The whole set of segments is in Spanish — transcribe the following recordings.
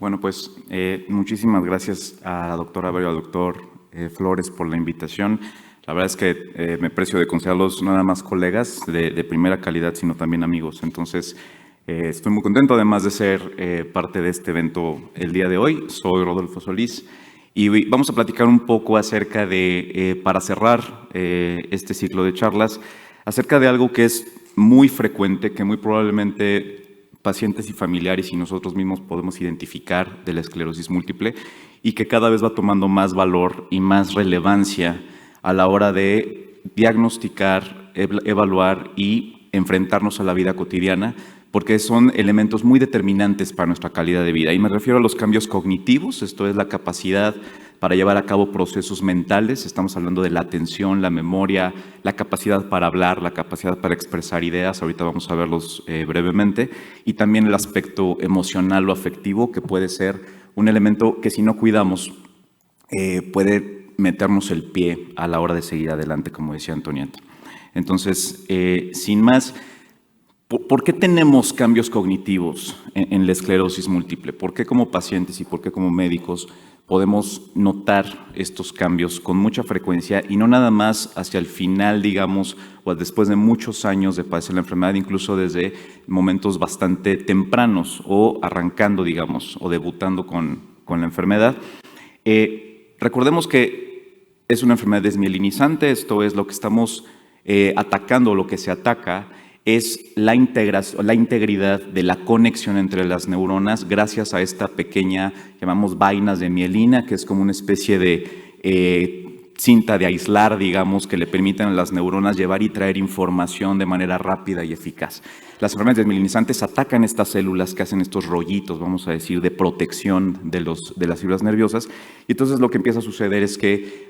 Bueno, pues muchísimas gracias a la doctora Vero y al doctor Flores por la invitación. La verdad es que me precio de considerarlos no nada más colegas de primera calidad, sino también amigos. Entonces, estoy muy contento además de ser parte de este evento el día de hoy. Soy Rodolfo Solís y vamos a platicar un poco acerca de, para cerrar este ciclo de charlas, acerca de algo que es muy frecuente, que muy probablemente pacientes y familiares y nosotros mismos podemos identificar de la esclerosis múltiple y que cada vez va tomando más valor y más relevancia a la hora de diagnosticar, evaluar y enfrentarnos a la vida cotidiana, porque son elementos muy determinantes para nuestra calidad de vida. Y me refiero a los cambios cognitivos, esto es la capacidad para llevar a cabo procesos mentales. Estamos hablando de la atención, la memoria, la capacidad para hablar, la capacidad para expresar ideas. Ahorita vamos a verlos brevemente. Y también el aspecto emocional o afectivo, que puede ser un elemento que si no cuidamos puede meternos el pie a la hora de seguir adelante, como decía Antonieta. Entonces, sin más, ¿por qué tenemos cambios cognitivos en la esclerosis múltiple? ¿Por qué como pacientes y por qué como médicos podemos notar estos cambios con mucha frecuencia y no nada más hacia el final, digamos, o después de muchos años de padecer la enfermedad, incluso desde momentos bastante tempranos o arrancando, digamos, o debutando con la enfermedad? Recordemos que es una enfermedad desmielinizante, esto es lo que estamos atacando, lo que se ataca es la integridad de la conexión entre las neuronas gracias a esta pequeña, llamamos vainas de mielina, que es como una especie de cinta de aislar, digamos, que le permiten a las neuronas llevar y traer información de manera rápida y eficaz. Las enfermedades desmielinizantes atacan estas células que hacen estos rollitos, vamos a decir, de protección de las fibras nerviosas, y entonces lo que empieza a suceder es que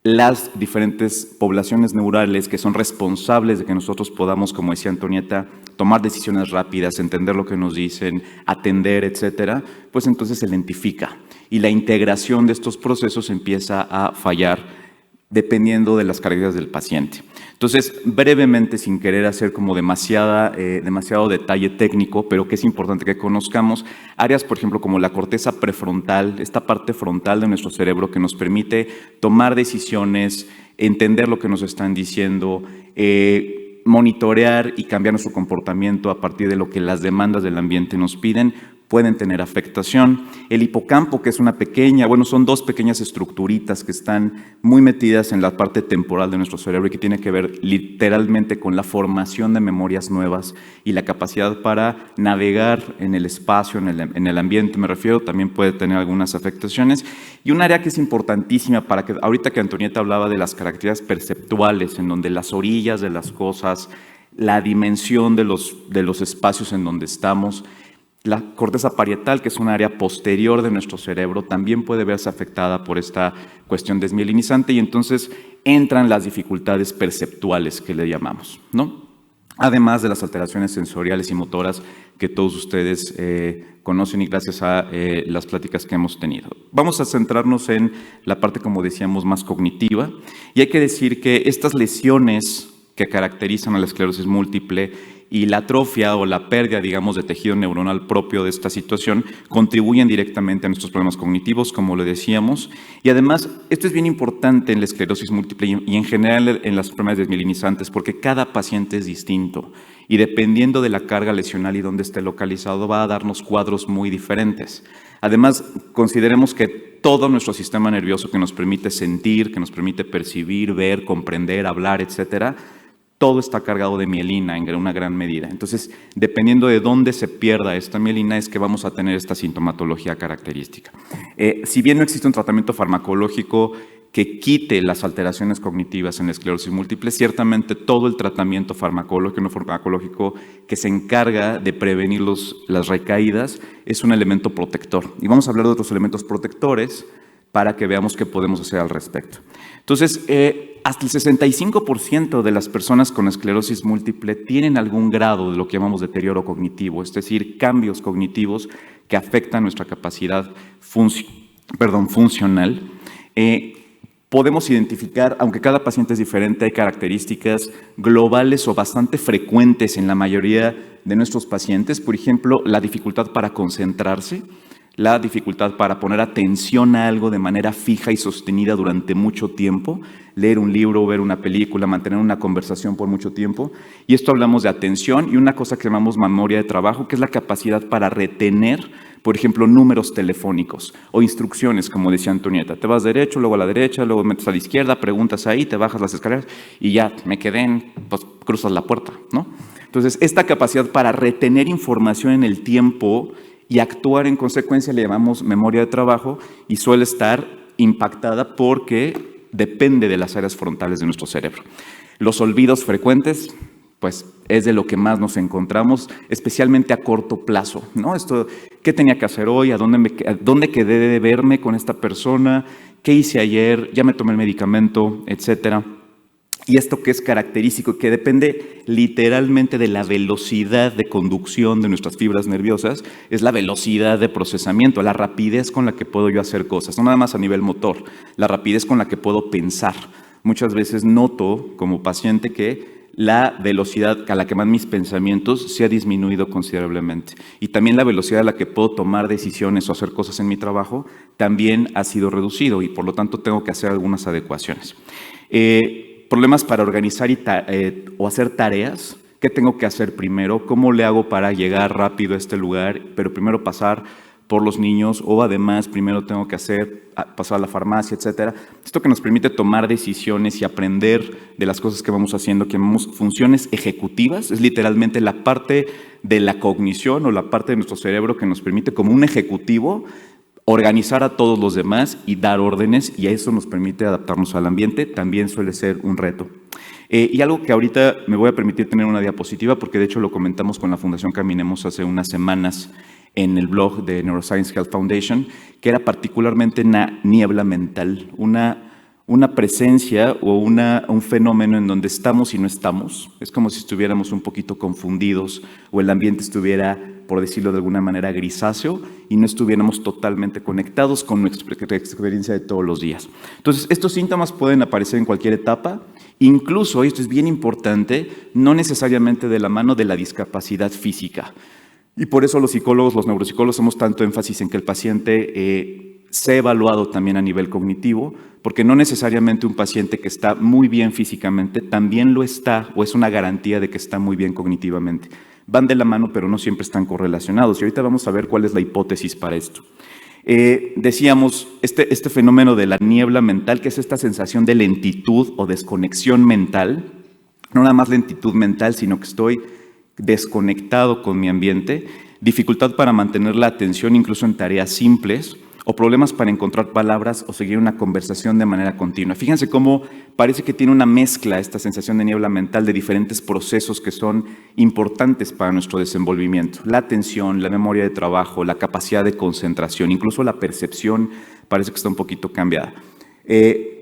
las diferentes poblaciones neurales que son responsables de que nosotros podamos, como decía Antonieta, tomar decisiones rápidas, entender lo que nos dicen, atender, etcétera, pues entonces se lentifica y la integración de estos procesos empieza a fallar dependiendo de las características del paciente. Entonces, brevemente, sin querer hacer como demasiado detalle técnico, pero que es importante que conozcamos, áreas, por ejemplo, como la corteza prefrontal, esta parte frontal de nuestro cerebro que nos permite tomar decisiones, entender lo que nos están diciendo, monitorear y cambiar nuestro comportamiento a partir de lo que las demandas del ambiente nos piden, pueden tener afectación. El hipocampo, que es una pequeña, son dos pequeñas estructuritas que están muy metidas en la parte temporal de nuestro cerebro y que tiene que ver literalmente con la formación de memorias nuevas y la capacidad para navegar en el espacio, en el ambiente, me refiero, también puede tener algunas afectaciones. Y un área que es importantísima para que, ahorita que Antonieta hablaba de las características perceptuales, en donde las orillas de las cosas, la dimensión de los espacios en donde estamos, la corteza parietal, que es un área posterior de nuestro cerebro, también puede verse afectada por esta cuestión desmielinizante y entonces entran las dificultades perceptuales que le llamamos, ¿no? Además de las alteraciones sensoriales y motoras que todos ustedes conocen y gracias a las pláticas que hemos tenido. Vamos a centrarnos en la parte, como decíamos, más cognitiva y hay que decir que estas lesiones que caracterizan a la esclerosis múltiple y la atrofia o la pérdida, digamos, de tejido neuronal propio de esta situación contribuyen directamente a nuestros problemas cognitivos, como lo decíamos. Y además, esto es bien importante en la esclerosis múltiple y en general en las enfermedades desmielinizantes, porque cada paciente es distinto y dependiendo de la carga lesional y dónde esté localizado, va a darnos cuadros muy diferentes. Además, consideremos que todo nuestro sistema nervioso que nos permite sentir, que nos permite percibir, ver, comprender, hablar, etcétera, todo está cargado de mielina en una gran medida. Entonces, dependiendo de dónde se pierda esta mielina, es que vamos a tener esta sintomatología característica. Si bien no existe un tratamiento farmacológico que quite las alteraciones cognitivas en la esclerosis múltiple, ciertamente todo el tratamiento farmacológico y no farmacológico que se encarga de prevenir las recaídas es un elemento protector. Y vamos a hablar de otros elementos protectores para que veamos qué podemos hacer al respecto. Entonces, hasta el 65% de las personas con esclerosis múltiple tienen algún grado de lo que llamamos deterioro cognitivo, es decir, cambios cognitivos que afectan nuestra capacidad funcional. Podemos identificar, aunque cada paciente es diferente, hay características globales o bastante frecuentes en la mayoría de nuestros pacientes. Por ejemplo, la dificultad para concentrarse, la dificultad para poner atención a algo de manera fija y sostenida durante mucho tiempo, leer un libro, ver una película, mantener una conversación por mucho tiempo. Y esto hablamos de atención y una cosa que llamamos memoria de trabajo, que es la capacidad para retener, por ejemplo, números telefónicos o instrucciones, como decía Antonieta. Te vas derecho, luego a la derecha, luego metes a la izquierda, preguntas ahí, te bajas las escaleras y ya me quedé pues cruzas la puerta, ¿no? Entonces, esta capacidad para retener información en el tiempo y actuar en consecuencia le llamamos memoria de trabajo y suele estar impactada porque depende de las áreas frontales de nuestro cerebro. Los olvidos frecuentes, pues es de lo que más nos encontramos, especialmente a corto plazo, ¿no? Esto, ¿qué tenía que hacer hoy? ¿A dónde quedé de verme con esta persona? ¿Qué hice ayer? ¿Ya me tomé el medicamento? Etcétera. Y esto que es característico, que depende literalmente de la velocidad de conducción de nuestras fibras nerviosas, es la velocidad de procesamiento, la rapidez con la que puedo yo hacer cosas, no nada más a nivel motor, la rapidez con la que puedo pensar. Muchas veces noto como paciente que la velocidad a la que van mis pensamientos se ha disminuido considerablemente. Y también la velocidad a la que puedo tomar decisiones o hacer cosas en mi trabajo también ha sido reducido y por lo tanto tengo que hacer algunas adecuaciones. Problemas para organizar o hacer tareas. ¿Qué tengo que hacer primero? ¿Cómo le hago para llegar rápido a este lugar? Pero primero pasar por los niños o además primero tengo que pasar a la farmacia, etcétera. Esto que nos permite tomar decisiones y aprender de las cosas que vamos haciendo, que llamamos funciones ejecutivas, es literalmente la parte de la cognición o la parte de nuestro cerebro que nos permite como un ejecutivo organizar a todos los demás y dar órdenes, y eso nos permite adaptarnos al ambiente, también suele ser un reto. Y algo que ahorita me voy a permitir tener una diapositiva, porque de hecho lo comentamos con la Fundación Caminemos hace unas semanas en el blog de Neuroscience Health Foundation, que era particularmente una niebla mental, una presencia o un fenómeno en donde estamos y no estamos. Es como si estuviéramos un poquito confundidos o el ambiente estuviera, por decirlo de alguna manera, grisáceo y no estuviéramos totalmente conectados con nuestra experiencia de todos los días. Entonces, estos síntomas pueden aparecer en cualquier etapa, incluso, y esto es bien importante, no necesariamente de la mano de la discapacidad física. Y por eso los psicólogos, los neuropsicólogos, hacemos tanto énfasis en que el paciente sea evaluado también a nivel cognitivo, porque no necesariamente un paciente que está muy bien físicamente también lo está, o es una garantía de que está muy bien cognitivamente. Van de la mano, pero no siempre están correlacionados. Y ahorita vamos a ver cuál es la hipótesis para esto. Decíamos, este fenómeno de la niebla mental, que es esta sensación de lentitud o desconexión mental, no nada más lentitud mental, sino que estoy desconectado con mi ambiente, dificultad para mantener la atención incluso en tareas simples, o problemas para encontrar palabras o seguir una conversación de manera continua. Fíjense cómo parece que tiene una mezcla esta sensación de niebla mental de diferentes procesos que son importantes para nuestro desenvolvimiento. La atención, la memoria de trabajo, la capacidad de concentración, incluso la percepción parece que está un poquito cambiada.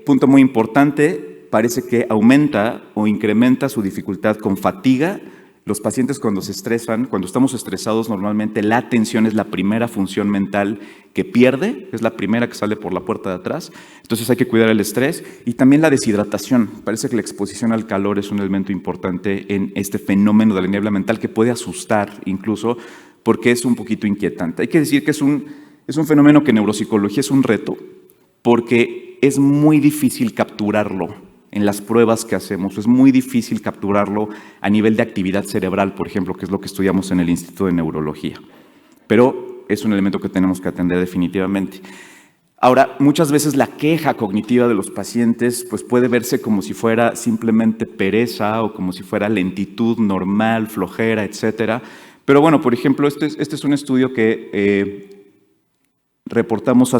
Punto muy importante, parece que aumenta o incrementa su dificultad con fatiga. Los pacientes cuando se estresan, cuando estamos estresados, normalmente la atención es la primera función mental que pierde, es la primera que sale por la puerta de atrás. Entonces hay que cuidar el estrés y también la deshidratación. Parece que la exposición al calor es un elemento importante en este fenómeno de la niebla mental que puede asustar incluso porque es un poquito inquietante. Hay que decir que es un fenómeno que en neuropsicología es un reto porque es muy difícil capturarlo. En las pruebas que hacemos, es muy difícil capturarlo a nivel de actividad cerebral, por ejemplo, que es lo que estudiamos en el Instituto de Neurología. Pero es un elemento que tenemos que atender definitivamente. Ahora, muchas veces la queja cognitiva de los pacientes pues puede verse como si fuera simplemente pereza o como si fuera lentitud normal, flojera, etcétera. Pero bueno, por ejemplo, este es un estudio que reportamos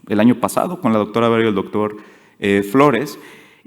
el año pasado con la doctora Barrio y el doctor Flores.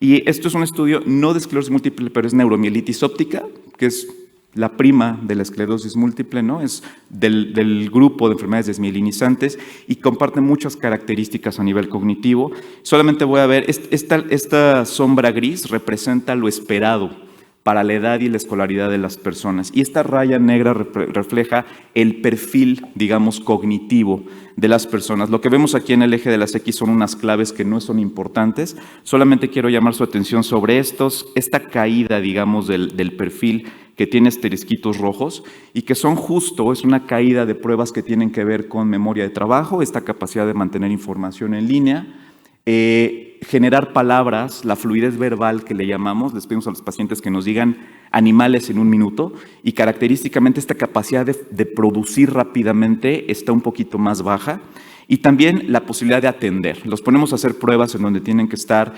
Y esto es un estudio no de esclerosis múltiple, pero es neuromielitis óptica, que es la prima de la esclerosis múltiple, ¿no? Es del grupo de enfermedades desmielinizantes y comparte muchas características a nivel cognitivo. Solamente voy a ver, esta sombra gris representa lo esperado para la edad y la escolaridad de las personas. Y esta raya negra refleja el perfil, digamos, cognitivo de las personas. Lo que vemos aquí en el eje de las X son unas claves que no son importantes. Solamente quiero llamar su atención sobre esta caída, digamos, del perfil que tiene asterisquitos rojos y que son justo, es una caída de pruebas que tienen que ver con memoria de trabajo, esta capacidad de mantener información en línea, generar palabras, la fluidez verbal que le llamamos, les pedimos a los pacientes que nos digan animales en un minuto y característicamente esta capacidad de producir rápidamente está un poquito más baja y también la posibilidad de atender. Los ponemos a hacer pruebas en donde tienen que estar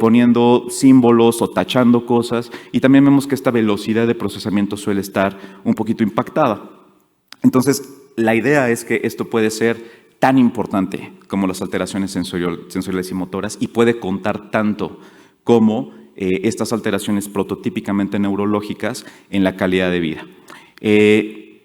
poniendo símbolos o tachando cosas y también vemos que esta velocidad de procesamiento suele estar un poquito impactada. Entonces, la idea es que esto puede ser tan importante como las alteraciones sensoriales y motoras y puede contar tanto como estas alteraciones prototípicamente neurológicas en la calidad de vida.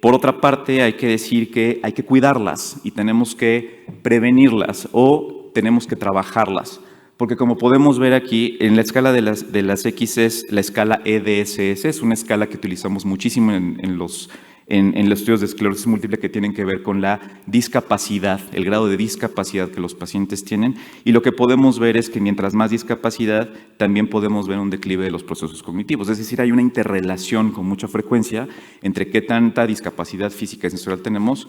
Por otra parte, hay que decir que hay que cuidarlas y tenemos que prevenirlas o tenemos que trabajarlas. Porque como podemos ver aquí, en la escala de las X es la escala EDSS, es una escala que utilizamos muchísimo en los estudios de esclerosis múltiple que tienen que ver con la discapacidad, el grado de discapacidad que los pacientes tienen. Y lo que podemos ver es que mientras más discapacidad, también podemos ver un declive de los procesos cognitivos. Es decir, hay una interrelación con mucha frecuencia entre qué tanta discapacidad física y sensorial tenemos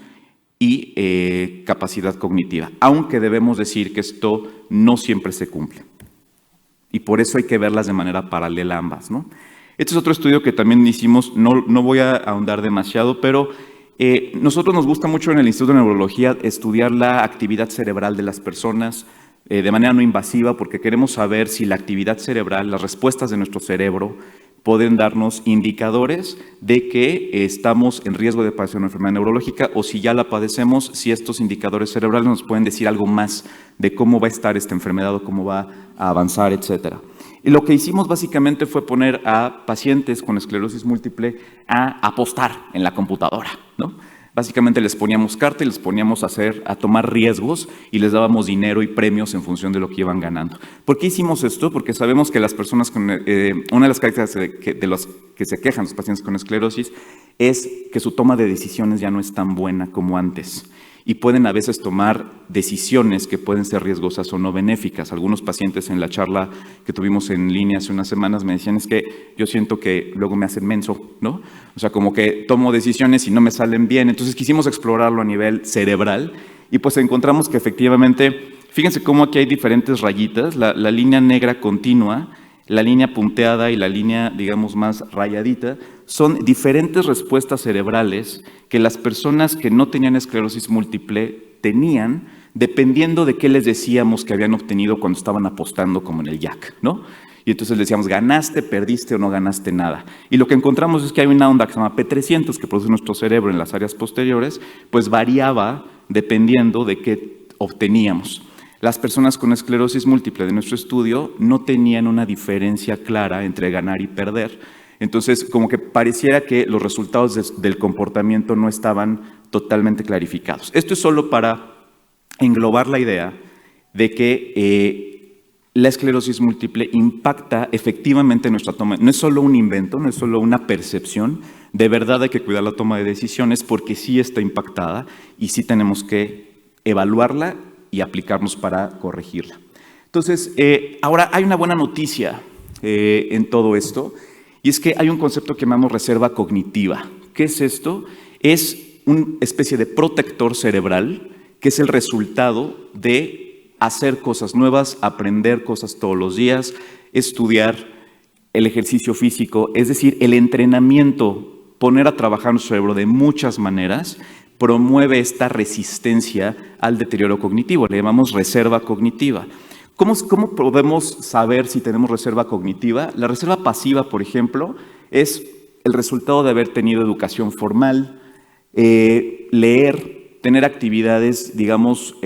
y capacidad cognitiva, aunque debemos decir que esto no siempre se cumple. Y por eso hay que verlas de manera paralela ambas, ¿no? Este es otro estudio que también hicimos, no voy a ahondar demasiado, pero nosotros nos gusta mucho en el Instituto de Neurología estudiar la actividad cerebral de las personas de manera no invasiva, porque queremos saber si la actividad cerebral, las respuestas de nuestro cerebro, pueden darnos indicadores de que estamos en riesgo de padecer una enfermedad neurológica o si ya la padecemos, si estos indicadores cerebrales nos pueden decir algo más de cómo va a estar esta enfermedad o cómo va a avanzar, etc. Y lo que hicimos básicamente fue poner a pacientes con esclerosis múltiple a apostar en la computadora, ¿no? Básicamente les poníamos carta y les poníamos a tomar riesgos y les dábamos dinero y premios en función de lo que iban ganando. ¿Por qué hicimos esto? Porque sabemos que las personas con, una de las características de los que se quejan los pacientes con esclerosis es que su toma de decisiones ya no es tan buena como antes. Y pueden a veces tomar decisiones que pueden ser riesgosas o no benéficas. Algunos pacientes en la charla que tuvimos en línea hace unas semanas me decían, es que yo siento que luego me hacen menso, ¿no? O sea, como que tomo decisiones y no me salen bien. Entonces quisimos explorarlo a nivel cerebral y pues encontramos que efectivamente, fíjense cómo aquí hay diferentes rayitas, la línea negra continua, la línea punteada y la línea, digamos, más rayadita, son diferentes respuestas cerebrales que las personas que no tenían esclerosis múltiple tenían dependiendo de qué les decíamos que habían obtenido cuando estaban apostando como en el jack, ¿no? Y entonces les decíamos, ¿ganaste, perdiste o no ganaste nada? Y lo que encontramos es que hay una onda que se llama P300 que produce nuestro cerebro en las áreas posteriores, pues variaba dependiendo de qué obteníamos. Las personas con esclerosis múltiple de nuestro estudio no tenían una diferencia clara entre ganar y perder. Entonces, como que pareciera que los resultados del comportamiento no estaban totalmente clarificados. Esto es solo para englobar la idea de que la esclerosis múltiple impacta efectivamente nuestra toma. No es solo un invento, no es solo una percepción. De verdad hay que cuidar la toma de decisiones porque sí está impactada y sí tenemos que evaluarla y aplicarnos para corregirla. Entonces, ahora hay una buena noticia en todo esto, y es que hay un concepto que llamamos reserva cognitiva. ¿Qué es esto? Es una especie de protector cerebral que es el resultado de hacer cosas nuevas, aprender cosas todos los días, estudiar, el ejercicio físico, es decir, el entrenamiento, poner a trabajar nuestro cerebro de muchas maneras, promueve esta resistencia al deterioro cognitivo, le llamamos reserva cognitiva. ¿Cómo podemos saber si tenemos reserva cognitiva? La reserva pasiva, por ejemplo, es el resultado de haber tenido educación formal, leer, tener actividades, digamos,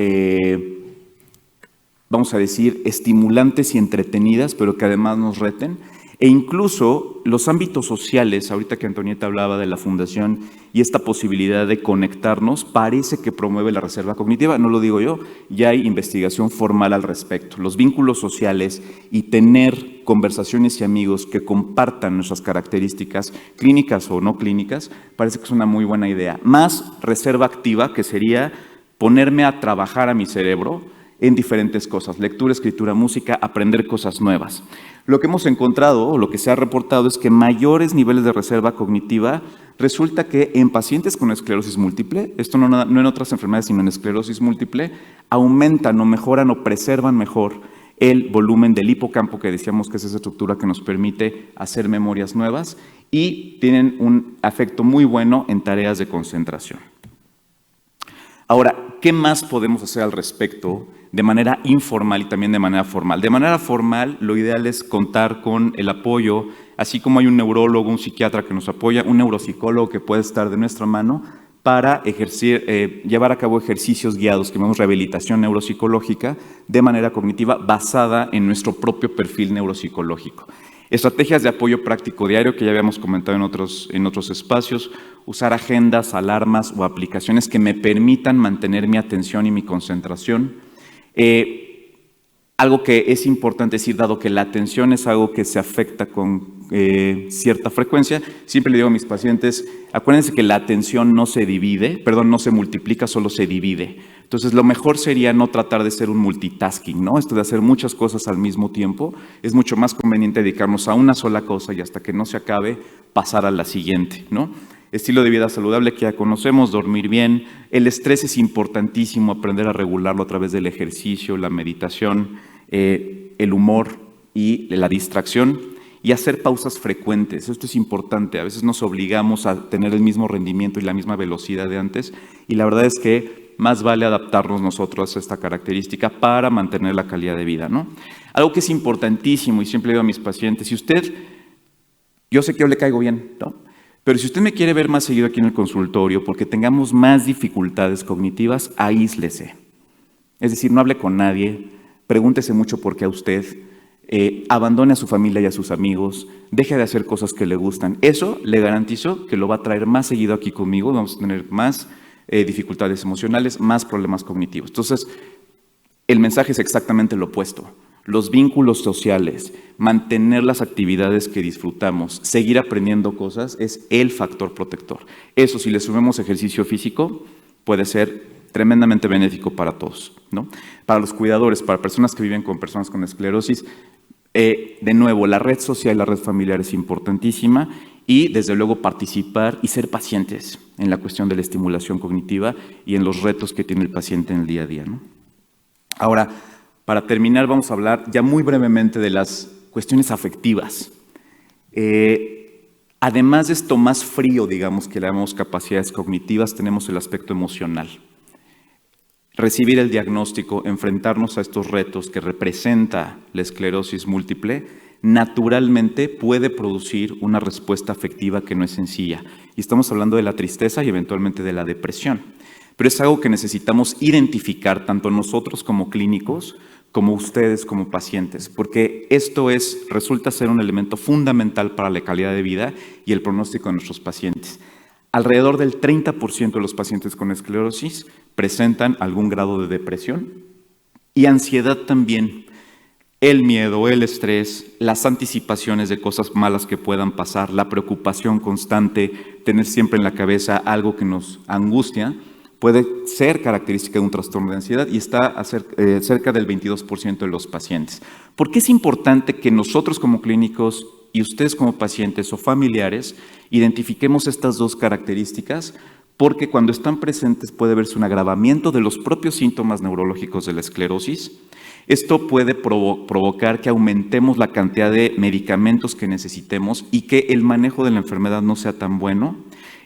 vamos a decir, estimulantes y entretenidas, pero que además nos reten. E incluso los ámbitos sociales, ahorita que Antonieta hablaba de la fundación y esta posibilidad de conectarnos, parece que promueve la reserva cognitiva, no lo digo yo, ya hay investigación formal al respecto. Los vínculos sociales y tener conversaciones y amigos que compartan nuestras características clínicas o no clínicas, parece que es una muy buena idea. Más reserva activa, que sería ponerme a trabajar a mi cerebro, en diferentes cosas: lectura, escritura, música, aprender cosas nuevas. Lo que hemos encontrado, o lo que se ha reportado, es que mayores niveles de reserva cognitiva resulta que en pacientes con esclerosis múltiple, esto no en otras enfermedades, sino en esclerosis múltiple, aumentan o mejoran o preservan mejor el volumen del hipocampo, que decíamos que es esa estructura que nos permite hacer memorias nuevas, y tienen un efecto muy bueno en tareas de concentración. Ahora, ¿qué más podemos hacer al respecto de manera informal y también de manera formal? De manera formal, lo ideal es contar con el apoyo, así como hay un neurólogo, un psiquiatra que nos apoya, un neuropsicólogo que puede estar de nuestra mano para llevar a cabo ejercicios guiados, que llamamos rehabilitación neuropsicológica, de manera cognitiva basada en nuestro propio perfil neuropsicológico. Estrategias de apoyo práctico diario, que ya habíamos comentado en otros espacios: usar agendas, alarmas o aplicaciones que me permitan mantener mi atención y mi concentración. Algo que es importante decir, dado que la atención es algo que se afecta con cierta frecuencia, siempre le digo a mis pacientes: acuérdense que la atención no se multiplica, solo se divide. Entonces, lo mejor sería no tratar de ser un multitasking, ¿no? Esto de hacer muchas cosas al mismo tiempo. Es mucho más conveniente dedicarnos a una sola cosa y hasta que no se acabe, pasar a la siguiente, ¿no? Estilo de vida saludable que ya conocemos: dormir bien. El estrés es importantísimo, aprender a regularlo a través del ejercicio, la meditación, el humor y la distracción, y hacer pausas frecuentes. Esto es importante. A veces nos obligamos a tener el mismo rendimiento y la misma velocidad de antes, y la verdad es que más vale adaptarnos nosotros a esta característica para mantener la calidad de vida, ¿no? Algo que es importantísimo, y siempre digo a mis pacientes: yo sé que yo le caigo bien, ¿no? Pero si usted me quiere ver más seguido aquí en el consultorio porque tengamos más dificultades cognitivas, aíslese. Es decir, no hable con nadie, pregúntese mucho por qué a usted, abandone a su familia y a sus amigos, deje de hacer cosas que le gustan. Eso le garantizo que lo va a traer más seguido aquí conmigo, vamos a tener más dificultades emocionales, más problemas cognitivos. Entonces, el mensaje es exactamente lo opuesto. Los vínculos sociales, mantener las actividades que disfrutamos, seguir aprendiendo cosas, es el factor protector. Eso, si le sumemos ejercicio físico, puede ser tremendamente benéfico para todos, ¿no? Para los cuidadores, para personas que viven con personas con esclerosis, de nuevo, la red social, la red familiar es importantísima, y desde luego participar y ser pacientes en la cuestión de la estimulación cognitiva y en los retos que tiene el paciente en el día a día, ¿no? Ahora, para terminar, vamos a hablar ya muy brevemente de las cuestiones afectivas. Además de esto más frío, digamos, que le damos capacidades cognitivas, tenemos el aspecto emocional. Recibir el diagnóstico, enfrentarnos a estos retos que representa la esclerosis múltiple, naturalmente puede producir una respuesta afectiva que no es sencilla. Y estamos hablando de la tristeza y eventualmente de la depresión. Pero es algo que necesitamos identificar tanto nosotros como clínicos, como ustedes como pacientes, porque esto resulta ser un elemento fundamental para la calidad de vida y el pronóstico de nuestros pacientes. Alrededor del 30% de los pacientes con esclerosis presentan algún grado de depresión y ansiedad también. El miedo, el estrés, las anticipaciones de cosas malas que puedan pasar, la preocupación constante, tener siempre en la cabeza algo que nos angustia, puede ser característica de un trastorno de ansiedad y está cerca del 22% de los pacientes. ¿Por qué es importante que nosotros como clínicos y ustedes como pacientes o familiares identifiquemos estas dos características? Porque cuando están presentes puede verse un agravamiento de los propios síntomas neurológicos de la esclerosis. Esto puede provocar que aumentemos la cantidad de medicamentos que necesitemos y que el manejo de la enfermedad no sea tan bueno.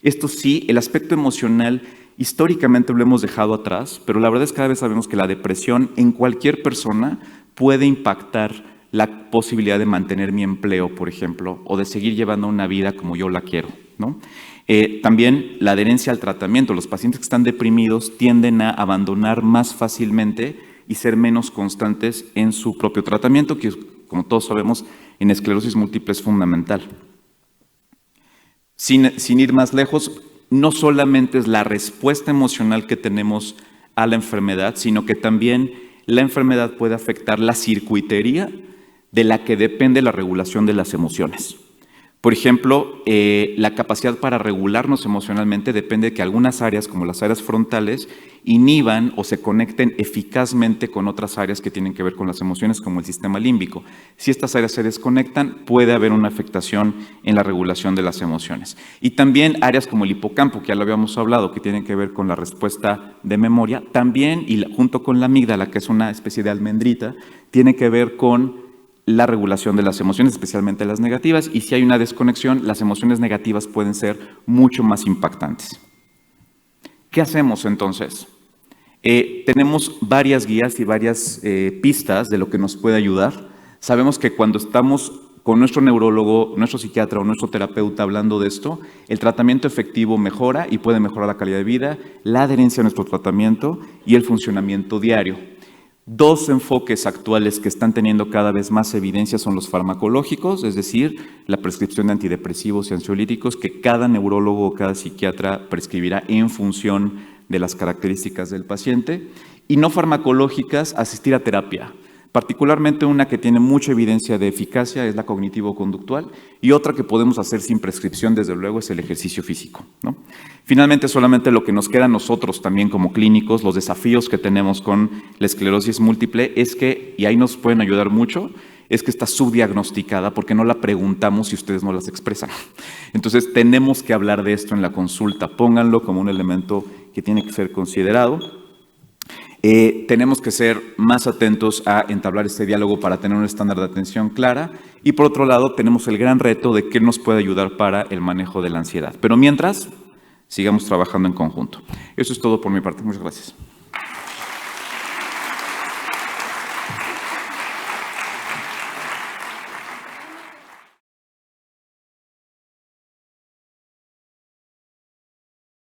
Esto sí, el aspecto emocional históricamente lo hemos dejado atrás, pero la verdad es que cada vez sabemos que la depresión en cualquier persona puede impactar la posibilidad de mantener mi empleo, por ejemplo, o de seguir llevando una vida como yo la quiero, ¿no? También la adherencia al tratamiento. Los pacientes que están deprimidos tienden a abandonar más fácilmente y ser menos constantes en su propio tratamiento, que, como todos sabemos, en esclerosis múltiple es fundamental. Sin ir más lejos, no solamente es la respuesta emocional que tenemos a la enfermedad, sino que también la enfermedad puede afectar la circuitería de la que depende la regulación de las emociones. Por ejemplo, la capacidad para regularnos emocionalmente depende de que algunas áreas, como las áreas frontales, inhiban o se conecten eficazmente con otras áreas que tienen que ver con las emociones, como el sistema límbico. Si estas áreas se desconectan, puede haber una afectación en la regulación de las emociones. Y también áreas como el hipocampo, que ya lo habíamos hablado, que tienen que ver con la respuesta de memoria, también, y junto con la amígdala, que es una especie de almendrita, tiene que ver con la regulación de las emociones, especialmente las negativas, y si hay una desconexión, las emociones negativas pueden ser mucho más impactantes. ¿Qué hacemos entonces? Tenemos varias guías y varias pistas de lo que nos puede ayudar. Sabemos que cuando estamos con nuestro neurólogo, nuestro psiquiatra o nuestro terapeuta hablando de esto, el tratamiento efectivo mejora y puede mejorar la calidad de vida, la adherencia a nuestro tratamiento y el funcionamiento diario. Dos enfoques actuales que están teniendo cada vez más evidencia son los farmacológicos, es decir, la prescripción de antidepresivos y ansiolíticos que cada neurólogo o cada psiquiatra prescribirá en función de las características del paciente, y no farmacológicas, asistir a terapia. Particularmente una que tiene mucha evidencia de eficacia es la cognitivo-conductual, y otra que podemos hacer sin prescripción, desde luego, es el ejercicio físico, ¿no? Finalmente, solamente lo que nos queda a nosotros también como clínicos, los desafíos que tenemos con la esclerosis múltiple es que, y ahí nos pueden ayudar mucho, es que está subdiagnosticada porque no la preguntamos si ustedes no las expresan. Entonces, tenemos que hablar de esto en la consulta. Pónganlo como un elemento que tiene que ser considerado. Tenemos que ser más atentos a entablar este diálogo para tener un estándar de atención clara, y por otro lado tenemos el gran reto de qué nos puede ayudar para el manejo de la ansiedad. Pero mientras, sigamos trabajando en conjunto. Eso es todo por mi parte. Muchas gracias.